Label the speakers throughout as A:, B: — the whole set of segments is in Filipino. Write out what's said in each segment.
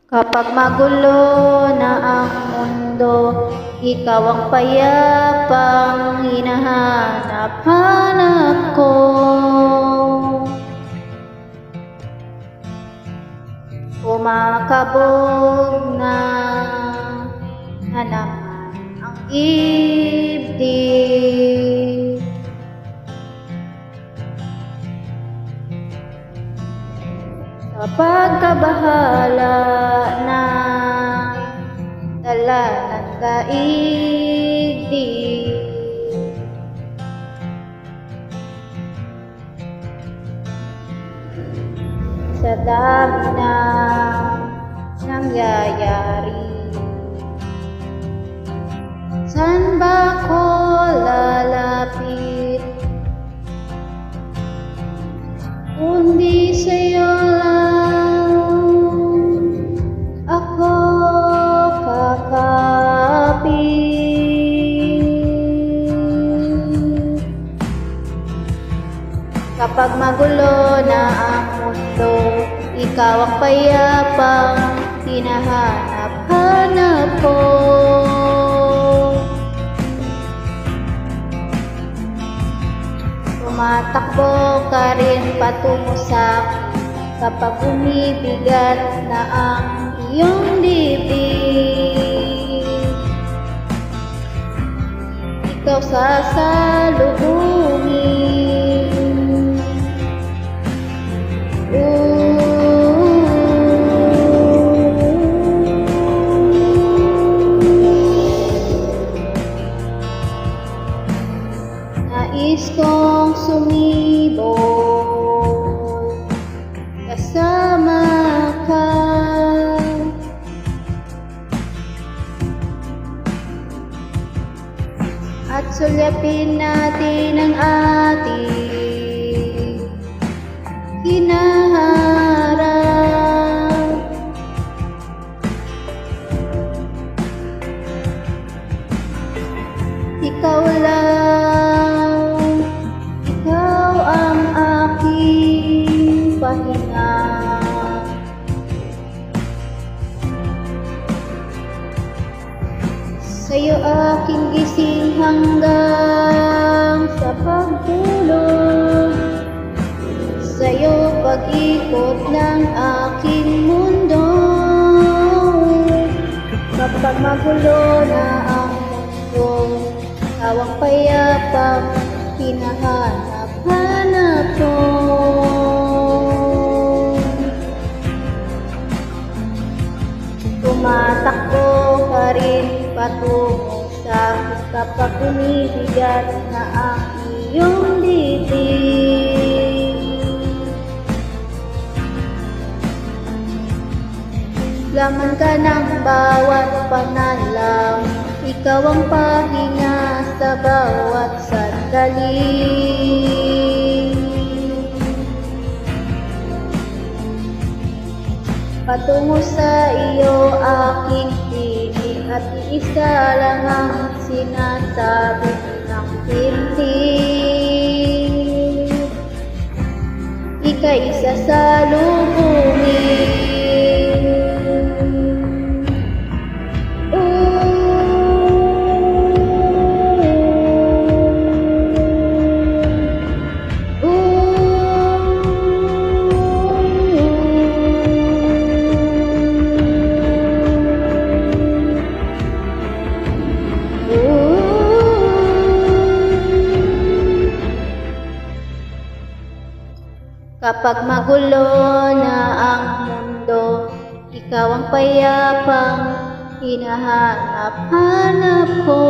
A: Kapag magulo na ang mundo, ikaw ang payapang hinahanap-hanap ko. Kumakabog na naman ang ibig. Sa pagkabahala na dala ng daigdig, sa dami na nangyayari, saan ba ko lalapit kundi sa'yo lang ako kakapit. Kapag magulo na ang mundo, ikaw ang payapang hinahanap-hanap ko. Tumatakbo ka rin patungo sa'kin kapag bumibigat na ang iyong dibdib. Ikaw sasalubungin, nais kong sumibol kasama ka, at sulyapin natin ang ating hinaharap. Ikaw lang, ikaw ang aking pahinga. Sa'yo aking gising hanggang sa pagtulog, sa'yo pag-ikot ng aking mundo. Kapag magulo na ang mundo, ikaw ang payapang hinahanap-hanap ko. Tumatakbo ka rin patungo sa'kin kapag bumibigat na ang iyong dibdib. Laman ka ng bawat panalaw, ikaw ang pahinga sa bawat sandali. Patungo sa iyo aking tinig, at iisa lang ang sinasabi ng tinig. Ika'y sasalubungin. Kapag magulo na ang mundo, ikaw ang payapang hinahanap-hanap ko.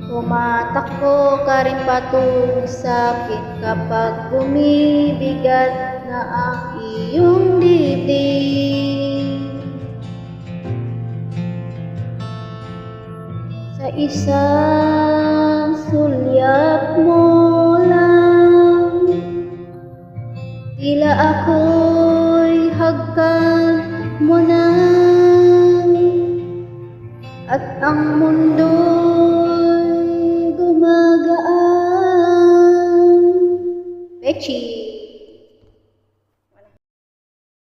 A: Tumatakbo ka rin patungo sa'kin kapag bumibigat na ang iyong dibdib. Sa isang sulyap mo lang, tila ako'y hagkan mo na, at ang mundo Pechi.